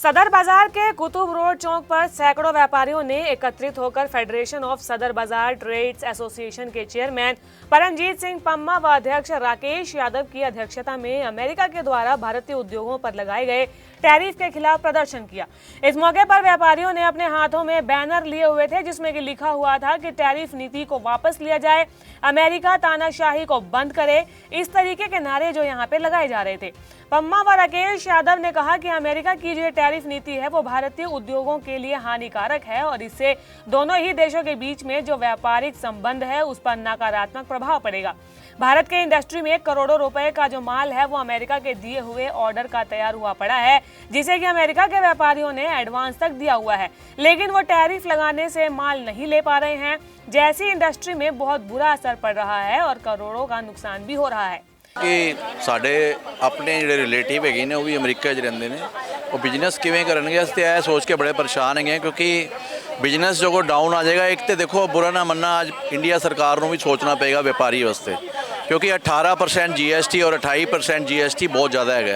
सदर बाजार के कुतुब रोड चौक पर सैकड़ों व्यापारियों ने एकत्रित होकर फेडरेशन ऑफ सदर बाजार ट्रेड्स एसोसिएशन के चेयरमैन परमजीत सिंह पम्मा व अध्यक्ष राकेश यादव की अध्यक्षता में अमेरिका के द्वारा भारतीय उद्योगों पर लगाए गए टैरिफ के खिलाफ प्रदर्शन किया। इस मौके पर व्यापारियों ने अपने हाथों में बैनर लिए हुए थे जिसमें कि लिखा हुआ था कि टैरिफ नीति को वापस लिया जाए, अमेरिका तानाशाही को बंद करे। इस तरीके के नारे जो यहाँ पे लगाए जा रहे थे। पम्मा व राकेश यादव ने कहा कि अमेरिका की जो टैरिफ नीति है वो भारतीय उद्योगों के लिए हानिकारक है और इससे दोनों ही देशों के बीच में जो व्यापारिक संबंध है उस पर नकारात्मक प्रभाव पड़ेगा। भारत के इंडस्ट्री में करोड़ों रुपए का जो माल है वो अमेरिका के दिए हुए ऑर्डर का तैयार हुआ पड़ा है, जिसे कि अमेरिका के व्यापारियों ने एडवांस तक दिया हुआ है, लेकिन वो टैरिफ लगाने से माल नहीं ले पा रहे हैं। जैसी इंडस्ट्री में बहुत बुरा असर पड़ रहा है और करोड़ों का नुकसान भी हो रहा है। कि ਸਾਡੇ ਆਪਣੇ ਜਿਹੜੇ ਰਿਲੇਟਿਵ ਹੈਗੇ ਨੇ ਉਹ ਵੀ ਅਮਰੀਕਾ 'ਚ ਰਹਿੰਦੇ ਨੇ, ਉਹ ਬਿਜ਼ਨਸ ਕਿਵੇਂ ਕਰਨਗੇ ਅਸੀਂ ਇਹ ਸੋਚ ਕੇ ਬੜੇ ਪਰੇਸ਼ਾਨ ਹੈਗੇ ਕਿਉਂਕਿ ਬਿਜ਼ਨਸ ਜੋ ਡਾਊਨ ਆ ਜਾਏਗਾ। ਇੱਕ ਤੇ ਦੇਖੋ ਬੁਰਾ ਨਾ ਮੰਨਣਾ, ਅੱਜ ਇੰਡੀਆ ਸਰਕਾਰ ਨੂੰ ਵੀ ਸੋਚਣਾ ਪਏਗਾ ਵਪਾਰੀ ਵਾਸਤੇ क्योंकि 18% GST और 28% GST बहुत ज़्यादा है।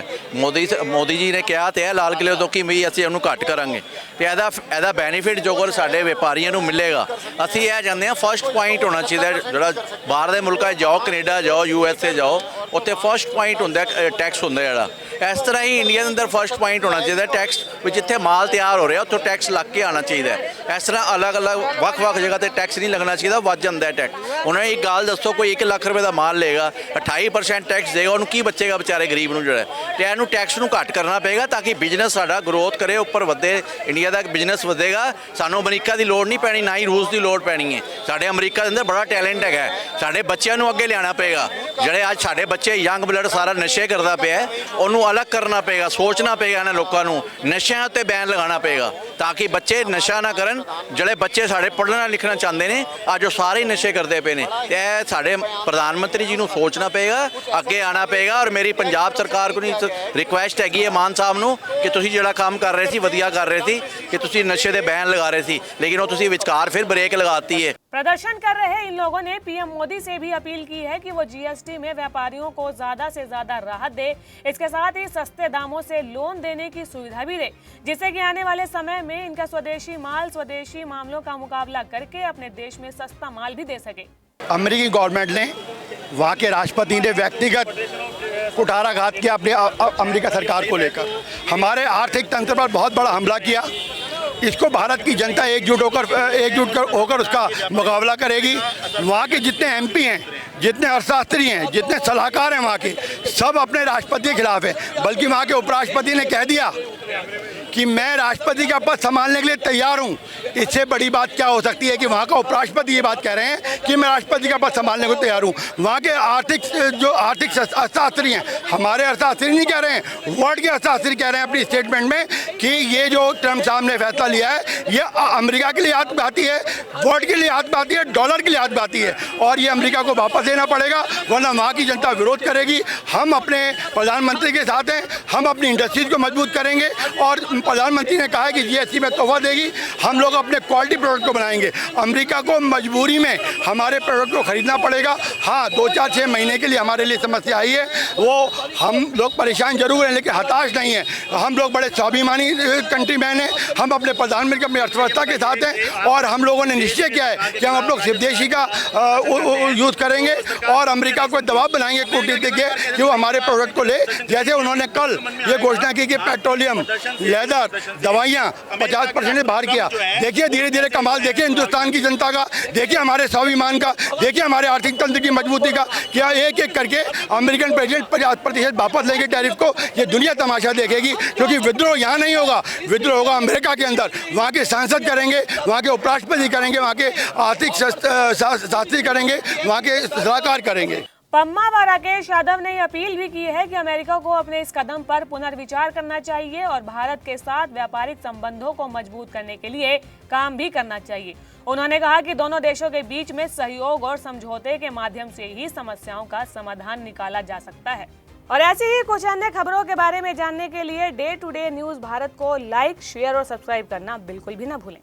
मोदी जी ने कहा तो है लाल किले तो कि भी ਅਸੀਂ ਉਹਨੂੰ ਘੱਟ ਕਰਾਂਗੇ ਤੇ ਇਹਦਾ ਬੈਨੀਫਿਟ ਜੋ ਕੋਲ ਸਾਡੇ ਵਪਾਰੀਆਂ ਨੂੰ ਮਿਲੇਗਾ। ਅਸੀਂ ਇਹ ਚਾਹੁੰਦੇ ਹਾਂ ਫਸਟ ਪੁਆਇੰਟ ਹੋਣਾ ਚਾਹੀਦਾ, ਜਿਹੜਾ ਬਾਹਰ ਦੇ ਮੁਲਕਾਂ 'ਚ ਜਾਓ, ਕੈਨੇਡਾ ਜਾਓ, USA ਜਾਓ, ਉੱਥੇ ਫਸਟ ਪੁਆਇੰਟ ਹੁੰਦਾ ਟੈਕਸ ਹੁੰਦਾ ਜਿਹੜਾ। ਇਸ ਤਰ੍ਹਾਂ ਹੀ ਇੰਡੀਆ ਦੇ ਅੰਦਰ ਫਸਟ ਪੁਆਇੰਟ ਹੋਣਾ ਚਾਹੀਦਾ ਟੈਕਸ ਵਿੱਚ, ਜਿੱਥੇ ਮਾਲ ਤਿਆਰ ਹੋ ਰਿਹਾ ਉੱਥੋਂ ਟੈਕਸ ਲੱਗ ਕੇ ਆਉਣਾ ਚਾਹੀਦਾ। ਇਸ ਤਰ੍ਹਾਂ ਅਲੱਗ-ਅਲੱਗ ਵੱਖ-ਵੱਖ ਜਗ੍ਹਾ ਤੇ ਟੈਕਸ ਨਹੀਂ ਲੱਗਣਾ ਚਾਹੀਦਾ, ਵੱਧ ਜਾਂਦਾ ਟੈਕਸ। ਉਹਨਾਂ ਨੇ ਇੱਕ ਗੱਲ ਦੱਸੋ, ਕੋਈ 1 ਲੱਖ ਰੁਪਏ ਦਾ ਮਾਲ ਲਏਗਾ 28% ਟੈਕਸ ਦੇਗਾ, ਉਹਨੂੰ ਕੀ ਬਚੇਗਾ ਵਿਚਾਰੇ ਗਰੀਬ ਨੂੰ ਜਿਹੜਾ। ਤੇ ਇਹਨੂੰ ਟੈਕਸ ਨੂੰ ਘੱਟ ਕਰਨਾ ਪਏਗਾ ਤਾਂ ਕਿ ਬਿਜ਼ਨਸ ਸਾਡਾ ਗਰੋਥ ਕਰੇ, ਉੱਪਰ ਵਧੇ, ਇੰਡੀਆ ਦਾ ਬਿਜ਼ਨਸ ਵਧੇਗਾ। ਸਾਨੂੰ ਅਮਰੀਕਾ ਦੀ ਲੋੜ ਨਹੀਂ ਪੈਣੀ, ਨਾ ਹੀ ਰੂਸ ਦੀ ਲੋੜ ਪੈਣੀ ਹੈ। ਸਾਡੇ ਅਮਰੀਕਾ ਦੇ ਅੰਦਰ ਬੜਾ ਟੈਲੈਂਟ ਹੈਗਾ, ਸਾਡੇ ਬੱਚਿਆਂ ਨੂੰ ਅੱਗੇ ਲਿਆਉਣਾ ਪਏਗਾ। ਜਿਹੜੇ ਅੱਜ ਸਾਡੇ ਬੱਚੇ ਯੰਗ ਬਲੱਡ ਸਾਰਾ ਨਸ਼ੇ ਕਰਦਾ ਪਿਆ, ਉਹਨੂੰ ਅਲੱਗ ਕਰਨਾ ਪਏਗਾ, ਸੋਚਣਾ ਪਏਗਾ ਇਹਨਾਂ ਲੋਕਾਂ ਨੂੰ, ਨਸ਼ਿਆਂ ਉੱਤੇ ਬੈਨ ਲਗਾਉਣਾ ਪਏਗਾ ਤਾਂ ਕਿ ਬੱਚੇ ਨਸ਼ਾ ਨਾ ਕਰਨ। ਜਿਹੜੇ ਬੱਚੇ ਸਾਡੇ ਪੜ੍ਹਨਾ ਲਿਖਣਾ ਚਾਹੁੰਦੇ ਨੇ ਅੱਜ ਉਹ ਸਾਰੇ ਨਸ਼ੇ ਕਰਦੇ ਪਏ ਨੇ। ਤੇ ਇਹ ਸਾਡੇ ਪ੍ਰਧਾਨ ਮੰਤਰੀ ਜੀ ਨੂੰ ਸੋਚਣਾ ਪਏਗਾ, ਅੱਗੇ ਆਉਣਾ ਪਏਗਾ। ਔਰ ਮੇਰੀ ਪੰਜਾਬ ਸਰਕਾਰ ਕੋਲ ਰਿਕੁਐਸਟ ਹੈਗੀ ਹੈ ਮਾਨ ਸਾਹਿਬ ਨੂੰ ਕਿ ਤੁਸੀਂ ਜਿਹੜਾ ਕੰਮ ਕਰ ਰਹੇ ਸੀ ਵਧੀਆ ਕਰ ਰਹੇ ਸੀ, ਕਿ ਤੁਸੀਂ ਨਸ਼ੇ ਦੇ ਬੈਨ ਲਗਾ ਰਹੇ ਸੀ, लेकिन वो तुसी विचकार फिर ब्रेक लगाती है। प्रदर्शन कर रहे इन लोगों ने पीएम मोदी से भी अपील की है कि वो जीएसटी में व्यापारियों को ज्यादा से ज्यादा राहत दे, इसके साथ ही सस्ते दामों से लोन देने की सुविधा भी दे, जिससे कि आने वाले समय में इनका स्वदेशी माल स्वदेशी मामलों का मुकाबला करके अपने देश में सस्ता माल भी दे सके। अमेरिकी गवर्नमेंट ने, वहाँ के राष्ट्रपति ने व्यक्तिगत कुठाराघात किया अपने अमेरिका सरकार को लेकर, हमारे आर्थिक तंत्र पर बहुत बड़ा हमला किया। इसको भारत की जनता एकजुट होकर उसका मुकाबला करेगी। वहाँ के जितने MP हैं, जितने अर्थशास्त्री हैं, जितने सलाहकार हैं, वहाँ के सब अपने राष्ट्रपति के खिलाफ हैं। बल्कि वहाँ के उपराष्ट्रपति ने कह दिया कि मैं राष्ट्रपति का पद संभालने के लिए तैयार हूँ। इससे बड़ी बात क्या हो सकती है कि वहाँ का उपराष्ट्रपति ये बात कह रहे हैं कि मैं राष्ट्रपति का पद संभालने को तैयार हूँ। वहाँ के आर्थिक अर्थशास्त्री हैं, हमारे अर्थशास्त्री नहीं कह रहे हैं, वर्ल्ड के अर्थशास्त्री कह रहे हैं अपनी स्टेटमेंट में कि ये जो ट्रम्प साहब ने फैसला लिया है ये अमेरिका के लिए हाथ में आती है, वर्ल्ड के लिए हाथ में आती है, डॉलर के लिए हाथ में आती है और ये अमेरिका को वापस लेना पड़ेगा, वरना वहाँ की जनता विरोध करेगी। हम अपने प्रधानमंत्री के साथ हैं, हम अपनी इंडस्ट्रीज को मजबूत करेंगे और प्रधानमंत्री ने कहा है कि GST में तोहफा देगी, हम लोग अपने क्वालिटी प्रोडक्ट को बनाएंगे। अमेरिका को मजबूरी में हमारे प्रोडक्ट को खरीदना पड़ेगा। हाँ, 2-4-6 महीने के लिए हमारे लिए समस्या आई है, वो हम लोग परेशान जरूर हैं लेकिन हताश नहीं है। हम लोग बड़े स्वाभिमानी कंट्री मैन हैं, हम अपने प्रधानमंत्री अपनी अर्थव्यवस्था के साथ हैं और हम लोगों ने निश्चय किया है कि हम लोग स्वदेशी का यूज़ करेंगे और अमेरिका को दबाव बनाएंगे कूटनीतिक के कि वो हमारे प्रोडक्ट को ले। जैसे उन्होंने कल ये घोषणा की कि पेट्रोलियम, लेदर, दवाइयाँ 50% बाहर किया। देखिए धीरे धीरे कमाल देखिए हिंदुस्तान की जनता का, देखिए हमारे स्वाभिमान का, देखिए हमारे आर्थिक तंत्र की मजबूती का। क्या एक एक करके अमेरिकन प्रेसिडेंट 50% वापस लेंगे टैरिफ को, ये दुनिया तमाशा देखेगी। क्योंकि विद्रोह यहाँ नहीं होगा, विद्रोह होगा अमेरिका के अंदर। वहाँ के सांसद करेंगे, वहाँ के उपराष्ट्रपति करेंगे, वहाँ के आर्थिक शास्त्री करेंगे, वहाँ के सलाहकार करेंगे। पम्मा व राकेश यादव ने अपील भी की है कि अमेरिका को अपने इस कदम पर पुनर्विचार करना चाहिए और भारत के साथ व्यापारिक संबंधों को मजबूत करने के लिए काम भी करना चाहिए। उन्होंने कहा कि दोनों देशों के बीच में सहयोग और समझौते के माध्यम से ही समस्याओं का समाधान निकाला जा सकता है। और ऐसी ही कुछ अन्य खबरों के बारे में जानने के लिए day to day news Bharat को लाइक, शेयर और सब्सक्राइब करना बिल्कुल भी ना भूलें।